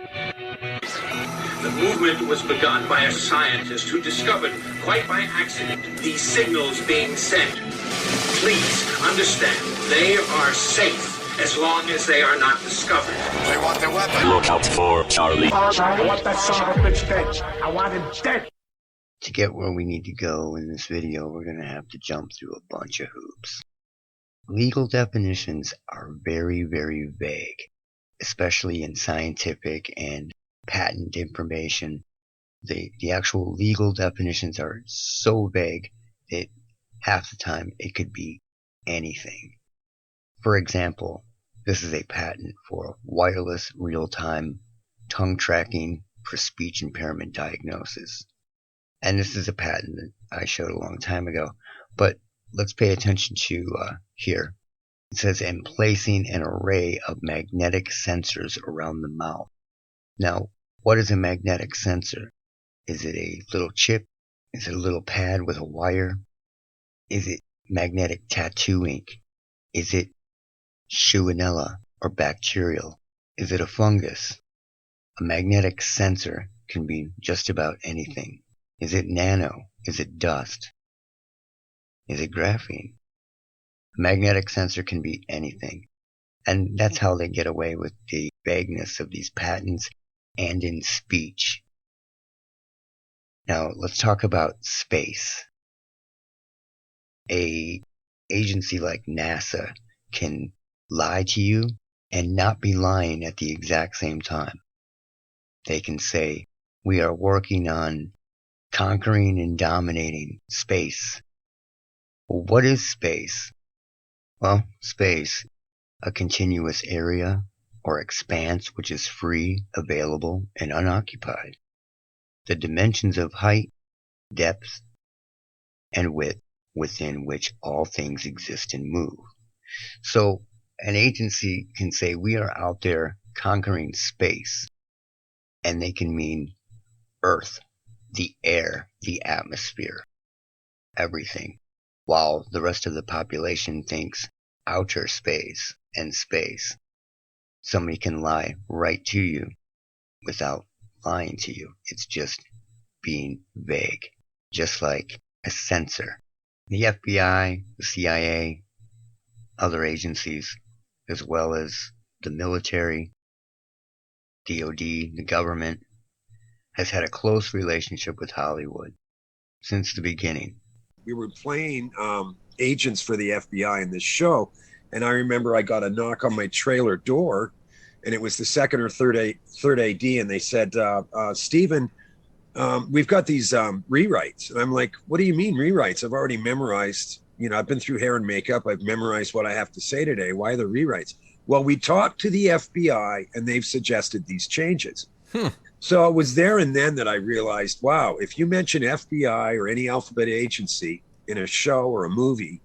The movement was begun by a scientist who discovered, quite by accident, these signals being sent. Please understand, they are safe as long as they are not discovered. They want their weapon. Lookoutfa Charlie. I want that son of a bitch dead. I want him dead. To get where we need to go in this video, we're going to have to jump through a bunch of hoops. Legal definitions are very, very vague, especially in scientific and patent information. The actual legal definitions are so vague that half the time it could be anything. For example, this is a patent for wireless real-time tongue tracking for speech impairment diagnosis. And this is a patent that I showed a long time ago, but let's pay attention to here. It says, "and placing an array of magnetic sensors around the mouth." Now, what is a magnetic sensor? Is it a little chip? Is it a little pad with a wire? Is it magnetic tattoo ink? Is it Shilling or bacterial? Is it a fungus? A magnetic sensor can be just about anything. Is it nano? Is it dust? Is it graphene? A magnetic sensor can be anything. And that's how they get away with the vagueness of these patents and in speech. Now, let's talk about space. A agency like NASA can lie to you and not be lying at the exact same time. They can say, "We are working on conquering and dominating space." Well, what is space? Well, space, a continuous area or expanse which is free, available, and unoccupied. The dimensions of height, depth, and width within which all things exist and move. So an agency can say, "We are out there conquering space," and they can mean Earth, the air, the atmosphere, everything, while the rest of the population thinks outer space and space. Somebody can lie right to you without lying to you. It's just being vague, just like a sensor. The FBI, the CIA, other agencies, as well as the military, DOD, the government, has had a close relationship with Hollywood since the beginning. We were playing agents for the FBI in this show, and I remember I got a knock on my trailer door, and it was the second or third AD, and they said, "Stephen, we've got these rewrites." And I'm like, "What do you mean rewrites? I've already memorized, I've been through hair and makeup. I've memorized what I have to say today. Why the rewrites?" "Well, we talked to the FBI, and they've suggested these changes." So it was there and then that I realized, wow, if you mention FBI or any alphabet agency in a show or a movie,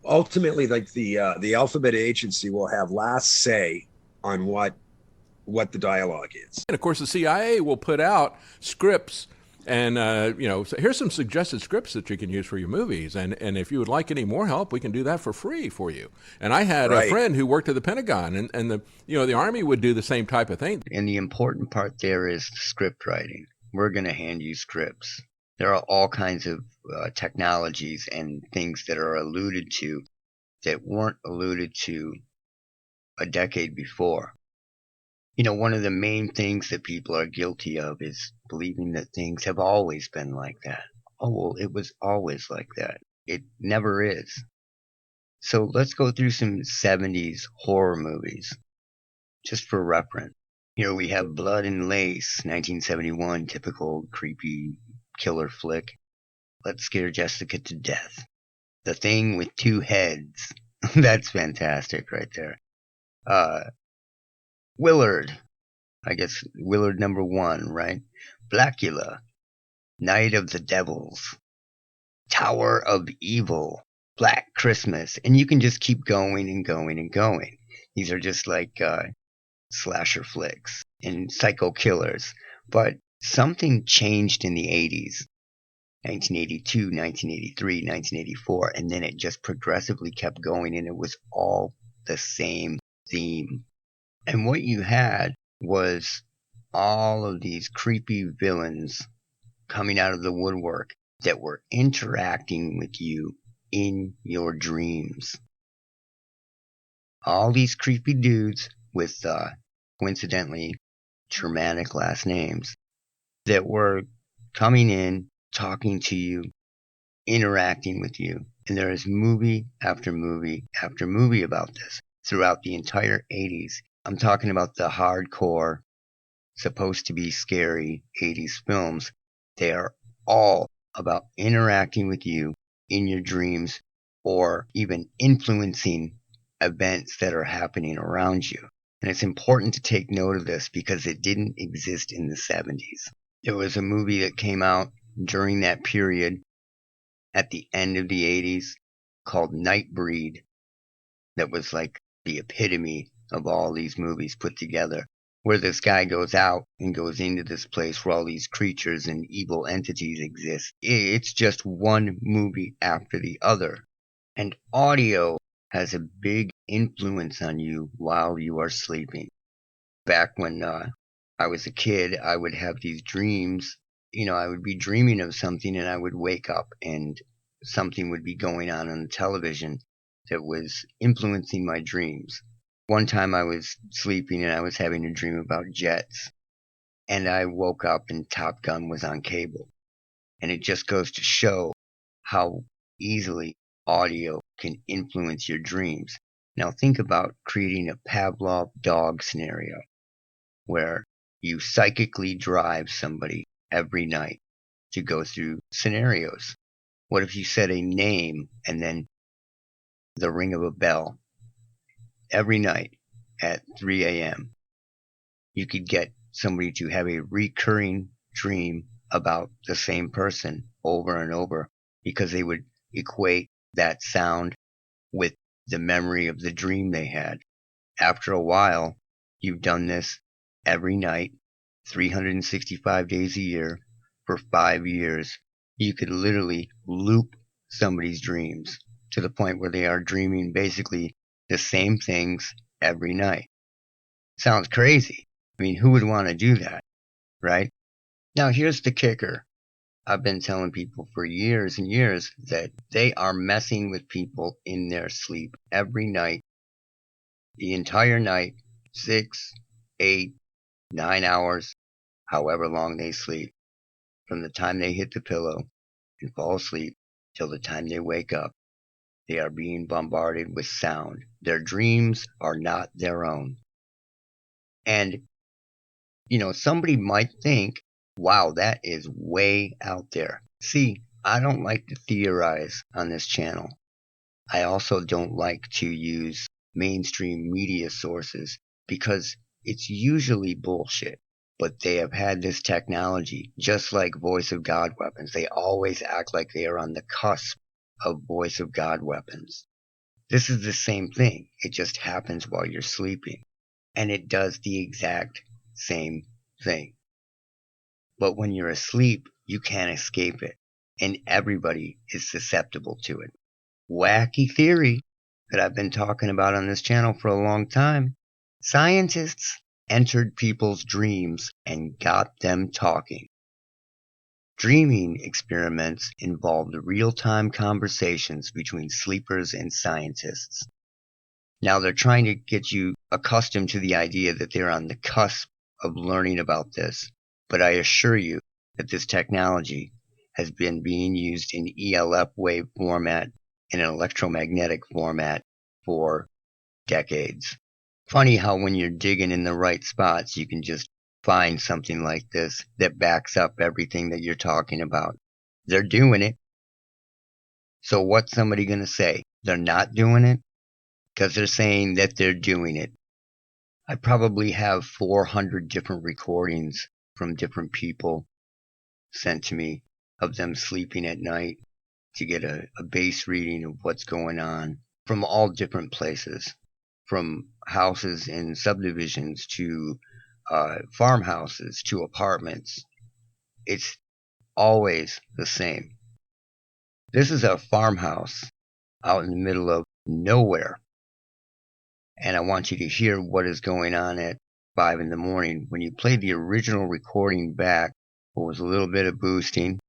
ultimately, like the alphabet agency will have last say on what the dialogue is. And of course, the CIA will put out scripts and, so here's some suggested scripts that you can use for your movies. And if you would like any more help, we can do that for free for you. And I had a friend who worked at the Pentagon, and the Army would do the same type of thing. And the important part there is script writing. We're going to hand you scripts. There are all kinds of technologies and things that are alluded to that weren't alluded to a decade before. One of the main things that people are guilty of is believing that things have always been like that. Oh, well, it was always like that. It never is. So let's go through some 70s horror movies, just for reference. Here we have Blood and Lace, 1971, typical creepy killer flick. Let's Scare Jessica to Death. The Thing with Two Heads. That's fantastic right there. Willard. I guess Willard #1, right? Blackula. Night of the Devils. Tower of Evil. Black Christmas. And you can just keep going and going and going. These are just like slasher flicks and psycho killers. But something changed in the 80s. 1982, 1983, 1984. And then it just progressively kept going, and it was all the same theme. And what you had was all of these creepy villains coming out of the woodwork that were interacting with you in your dreams. All these creepy dudes with coincidentally Germanic last names that were coming in, talking to you, interacting with you. And there is movie after movie after movie about this throughout the entire 80s. I'm talking about the hardcore, supposed to be scary 80s films. They are all about interacting with you in your dreams or even influencing events that are happening around you. And it's important to take note of this because it didn't exist in the 70s. There was a movie that came out during that period at the end of the 80s called Nightbreed that was like the epitome of all these movies put together, where this guy goes out and goes into this place where all these creatures and evil entities exist. It's just one movie after the other. And audio has a big influence on you while you are sleeping. Back when I was a kid, I would have these dreams. I would be dreaming of something and I would wake up and something would be going on the television that was influencing my dreams. One time I was sleeping and I was having a dream about jets, and I woke up and Top Gun was on cable. And it just goes to show how easily audio can influence your dreams. Now think about creating a Pavlov dog scenario where you psychically drive somebody every night to go through scenarios. What if you said a name and then the ring of a bell every night at 3 a.m.? You could get somebody to have a recurring dream about the same person over and over because they would equate that sound with the memory of the dream they had. After a while, you've done this every night, 365 days a year, for 5 years. You could literally loop somebody's dreams to the point where they are dreaming basically the same things every night. Sounds crazy. I mean, who would want to do that, right? Now, here's the kicker. I've been telling people for years and years that they are messing with people in their sleep every night, the entire night, 6, 8, 9 hours, however long they sleep, from the time they hit the pillow and fall asleep till the time they wake up. They are being bombarded with sound. Their dreams are not their own. And, somebody might think, wow, that is way out there. See, I don't like to theorize on this channel. I also don't like to use mainstream media sources because it's usually bullshit. But they have had this technology, just like voice of God weapons. They always act like they are on the cusp of voice of God weapons. This is the same thing. It just happens while you're sleeping. And it does the exact same thing. But when you're asleep, you can't escape it. And everybody is susceptible to it. Wacky theory that I've been talking about on this channel for a long time. Scientists entered people's dreams and got them talking. Dreaming experiments involved real-time conversations between sleepers and scientists. Now they're trying to get you accustomed to the idea that they're on the cusp of learning about this, but I assure you that this technology has been being used in ELF wave format and an electromagnetic format for decades. Funny how when you're digging in the right spots, you can just find something like this that backs up everything that you're talking about. They're doing it. So what's somebody going to say? They're not doing it? Because they're saying that they're doing it. I probably have 400 different recordings from different people sent to me of them sleeping at night to get a base reading of what's going on from all different places, from houses in subdivisions to farmhouses to apartments. It's always the same. This is a farmhouse out in the middle of nowhere. And I want you to hear what is going on at 5 in the morning. When you play the original recording back, with a little bit of boosting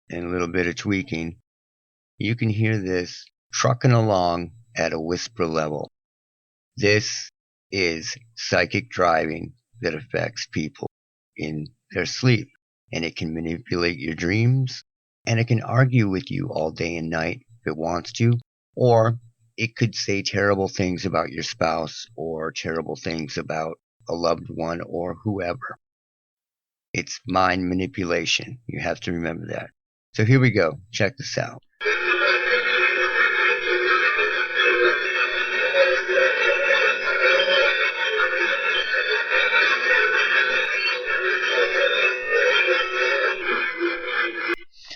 and a little bit of tweaking, you can hear this trucking along at a whisper level. This is psychic driving that affects people in their sleep, and it can manipulate your dreams, and it can argue with you all day and night if it wants to, or it could say terrible things about your spouse or terrible things about a loved one or whoever. It's mind manipulation. You have to remember that. So here we go. Check this out.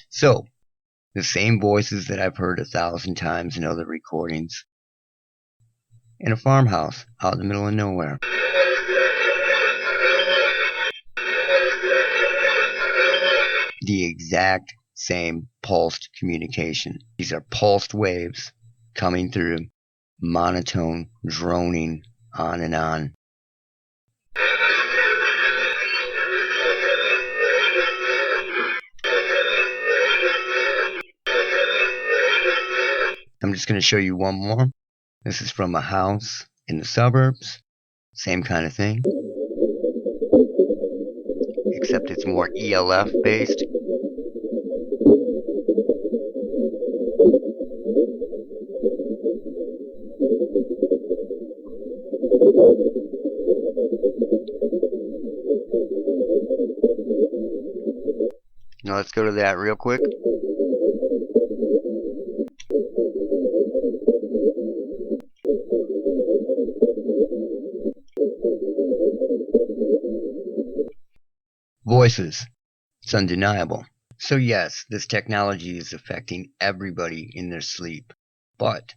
So, the same voices that I've heard 1,000 times in other recordings, in a farmhouse out in the middle of nowhere. The exact same pulsed communication. These are pulsed waves coming through, monotone, droning on and on. I'm just going to show you one more. This is from a house in the suburbs. Same kind of thing. Except it's more ELF based. Now let's go to that real quick. Voices. It's undeniable. So yes, this technology is affecting everybody in their sleep. But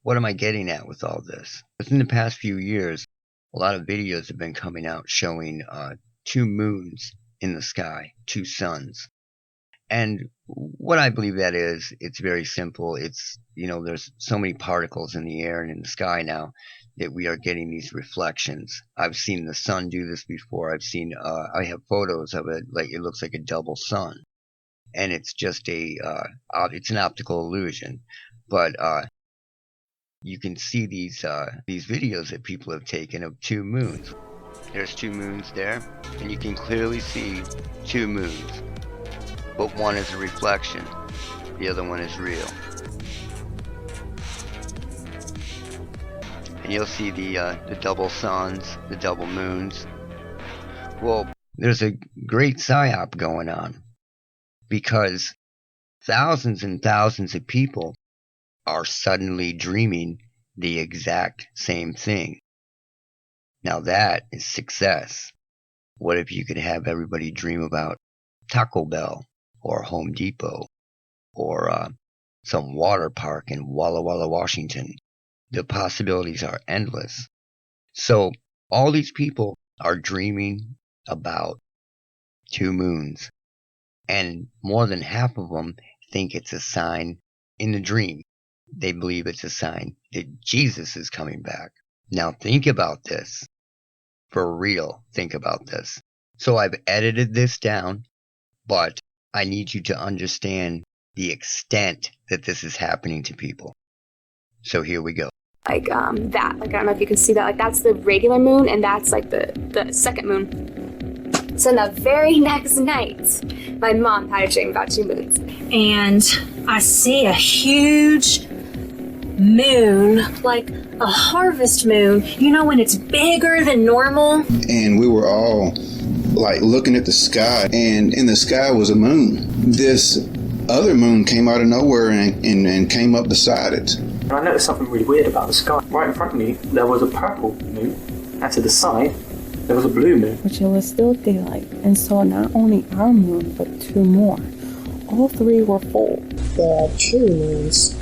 what am I getting at with all this? Within the past few years, a lot of videos have been coming out showing 2 moons in the sky, 2 suns. And what I believe that is, it's very simple. It's, there's so many particles in the air and in the sky now that we are getting these reflections. I've seen the sun do this before. I have photos of it, like it looks like a double sun. And it's just it's an optical illusion. But you can see these videos that people have taken of 2 moons. There's 2 moons there, and you can clearly see 2 moons. But one is a reflection, the other one is real. And you'll see the double suns, the double moons. Well, there's a great psyop going on, because thousands and thousands of people are suddenly dreaming the exact same thing. Now that is success. What if you could have everybody dream about Taco Bell or Home Depot or some water park in Walla Walla, Washington? The possibilities are endless. So all these people are dreaming about 2 moons, and more than half of them think it's a sign in the dream. They believe it's a sign that Jesus is coming back. Now think about this. For real, think about this. So I've edited this down, but I need you to understand the extent that this is happening to people. So here we go. Like that. Like I don't know if you can see that. Like that's the regular moon, and that's like the second moon. So the very next night, my mom had a dream about 2 moons. And I see a huge moon, like a harvest moon, when it's bigger than normal. And we were all like looking at the sky, and in the sky was a moon. This other moon came out of nowhere and came up beside it. And I noticed something really weird about the sky. Right in front of me, there was a purple moon, and to the side, there was a blue moon. But it was still daylight, and so not only our moon, but 2 more. All 3 were full. There are 2 moons.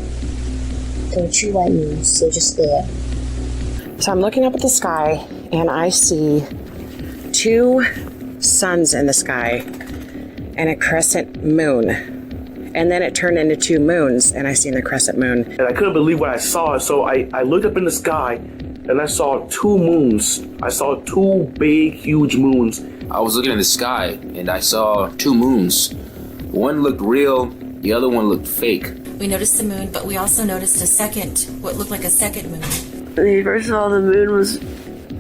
There are 2 white moons, so just there. So I'm looking up at the sky, and I see 2 suns in the sky and a crescent moon. And then it turned into 2 moons, and I seen the crescent moon. And I couldn't believe what I saw, so I looked up in the sky, and and I saw 2 moons. I saw 2 big, huge moons. I was looking in the sky and I saw 2 moons. One looked real, the other one looked fake. We noticed the moon, but we also noticed what looked like a second moon. First of all, the moon was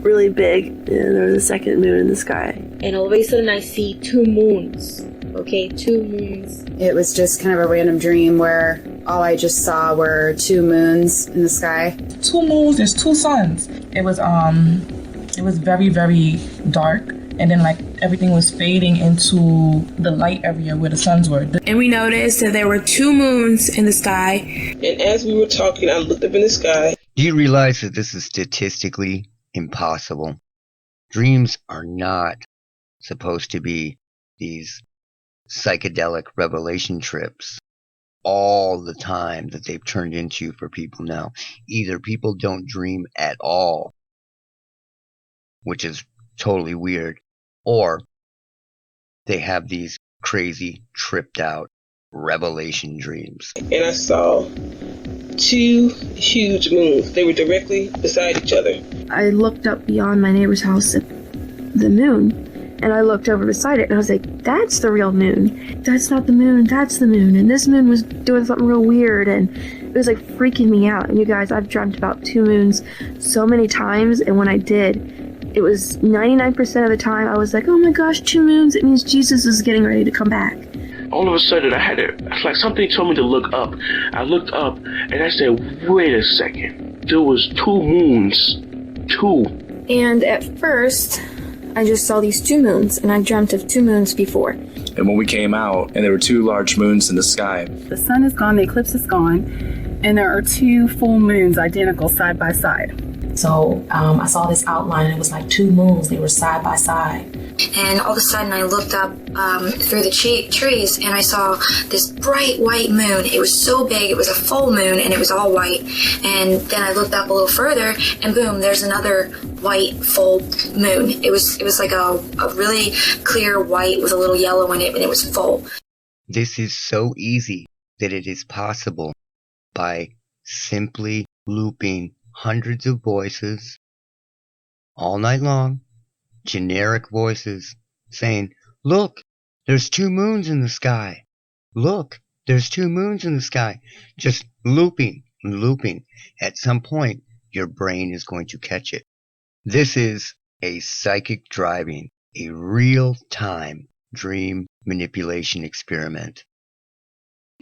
really big, and there was a second moon in the sky. And all of a sudden I see 2 moons. Okay, 2 moons. It was just kind of a random dream where all I just saw were 2 moons in the sky. 2 moons, there's 2 suns. It was very, very dark. And then everything was fading into the light area where the suns were. And we noticed that there were 2 moons in the sky. And as we were talking, I looked up in the sky. Do you realize that this is statistically impossible? Dreams are not supposed to be these psychedelic revelation trips all the time that they've turned into for people now. Either people don't dream at all, which is totally weird, or they have these crazy, tripped out revelation dreams. And I saw 2 huge moons. They were directly beside each other. I looked up beyond my neighbor's house at the moon, and I looked over beside it, and I was like, that's the real moon. That's not the moon, that's the moon. And this moon was doing something real weird, and it was freaking me out. And you guys, I've dreamt about 2 moons so many times, and when I did, it was 99% of the time I was like, oh my gosh, 2 moons, it means Jesus is getting ready to come back. All of a sudden it's like something told me to look up. I looked up and I said, wait a second. There was 2 moons. 2. And at first, I just saw these 2 moons, and I dreamt of 2 moons before. And when we came out, and there were 2 large moons in the sky. The sun is gone, the eclipse is gone, and there are 2 full moons identical side by side. So I saw this outline, and it was like 2 moons. They were side by side. And all of a sudden I looked up through the trees, and I saw this bright white moon. It was so big, it was a full moon, and it was all white. And then I looked up a little further, and boom, there's another white full moon. It was like a really clear white with a little yellow in it, and it was full. This is so easy that it is possible by simply looping hundreds of voices all night long, generic voices saying, look, there's 2 moons in the sky. Look, there's 2 moons in the sky. Just looping. At some point, your brain is going to catch it. This is a psychic driving, a real-time dream manipulation experiment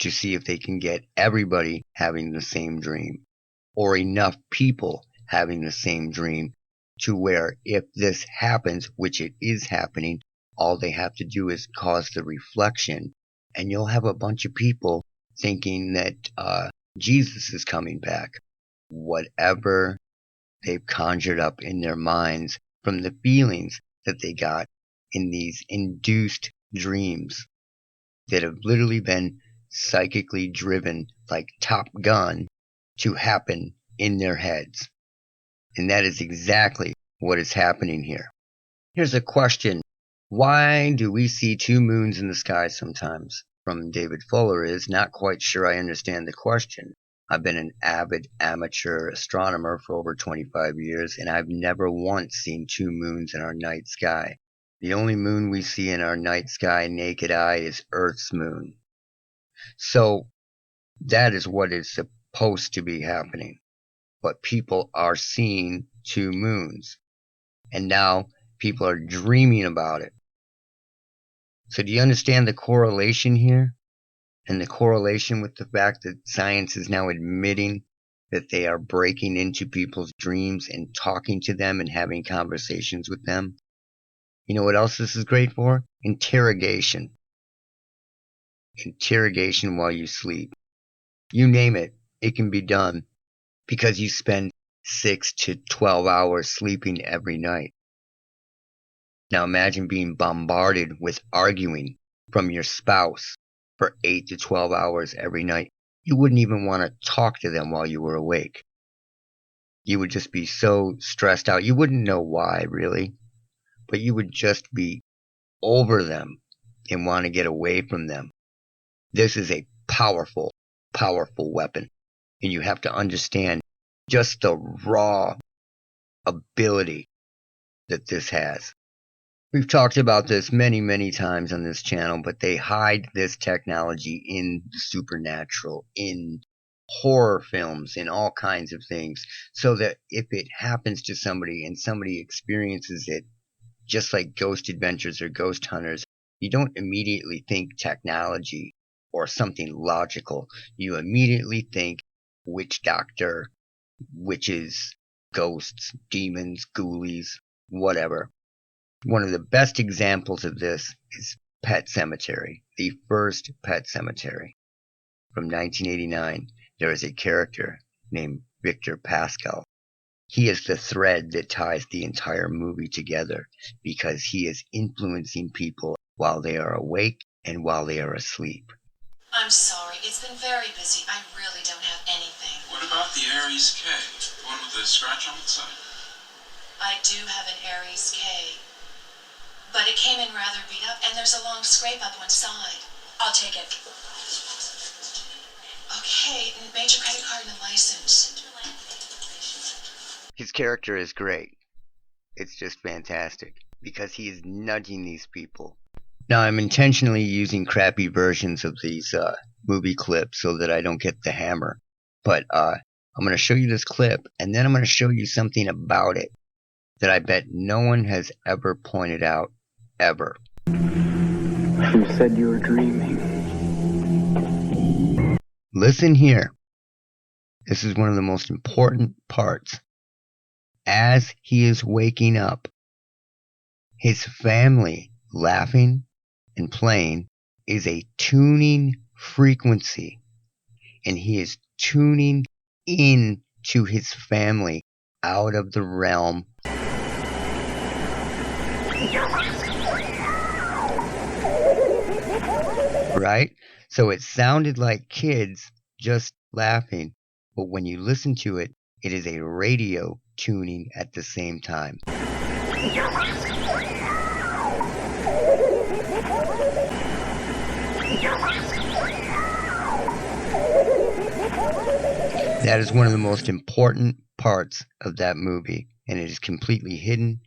to see if they can get everybody having the same dream, or enough people having the same dream to where if this happens, which it is happening, all they have to do is cause the reflection, and you'll have a bunch of people thinking that Jesus is coming back. Whatever they've conjured up in their minds from the feelings that they got in these induced dreams that have literally been psychically driven like Top Gun to happen in their heads. And that is exactly what is happening here. Here's a question. Why do we see 2 moons in the sky sometimes? From David Fuller is, not quite sure I understand the question. I've been an avid amateur astronomer for over 25 years, and I've never once seen 2 moons in our night sky. The only moon we see in our night sky naked eye is Earth's moon. So that is what is supposed to be happening. But people are seeing 2 moons. And now people are dreaming about it. So do you understand the correlation here? And the correlation with the fact that science is now admitting that they are breaking into people's dreams and talking to them and having conversations with them? You know what else this is great for? Interrogation. Interrogation while you sleep. You name it, it can be done because you spend 6 to 12 hours sleeping every night. Now imagine being bombarded with arguing from your spouse for 8 to 12 hours every night. You wouldn't even want to talk to them while you were awake. You would just be so stressed out. You wouldn't know why, really, but you would just be over them and want to get away from them. This is a powerful, powerful weapon, and you have to understand just the raw ability that this has. We've talked about this many, many times on this channel, but they hide this technology in the supernatural, in horror films, in all kinds of things, so that if it happens to somebody and somebody experiences it, just like Ghost Adventures or Ghost Hunters, you don't immediately think technology or something logical. You immediately think witch doctor, witches, ghosts, demons, ghoulies, whatever. One of the best examples of this is Pet Sematary, the first Pet Sematary. From 1989, there is a character named Victor Pascal. He is the thread that ties the entire movie together because he is influencing people while they are awake and while they are asleep. I'm sorry, it's been very busy. I really don't have anything. What about the Aries K? The one with the scratch on the side? I do have an Aries K. But it came in rather beat up, and there's a long scrape up one side. I'll take it. Okay, major credit card and a license. His character is great. It's just fantastic because he is nudging these people. Now, I'm intentionally using crappy versions of these movie clips so that I don't get the hammer. But I'm going to show you this clip, and then I'm going to show you something about it that I bet no one has ever pointed out, ever. You said you were dreaming. Listen here. This is one of the most important parts. As he is waking up, his family laughing and playing is a tuning frequency, and he is tuning in to his family out of the realm. Right? So it sounded like kids just laughing, but when you listen to it, it is a radio tuning at the same time. That is one of the most important parts of that movie, and it is completely hidden.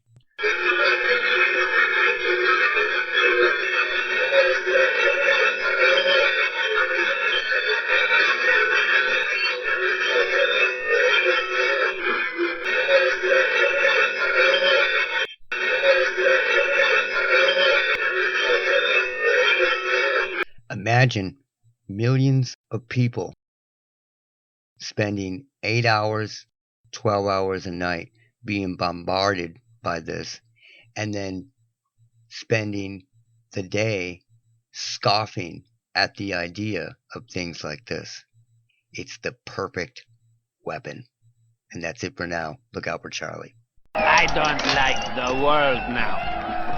Imagine millions of people spending 8 hours, 12 hours a night being bombarded by this, and then spending the day scoffing at the idea of things like this. It's the perfect weapon. And that's it for now. Look out for Charlie. I don't like the world now.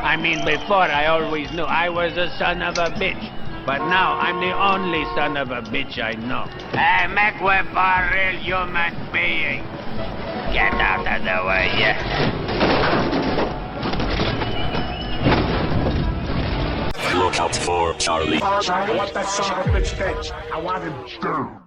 I mean, before I always knew I was a son of a bitch. But now I'm the only son of a bitch I know. Hey, make way for a real human being. Get out of the way, yeah. Look out for Charlie. Charlie, I want that son of a bitch dead. I want him dead.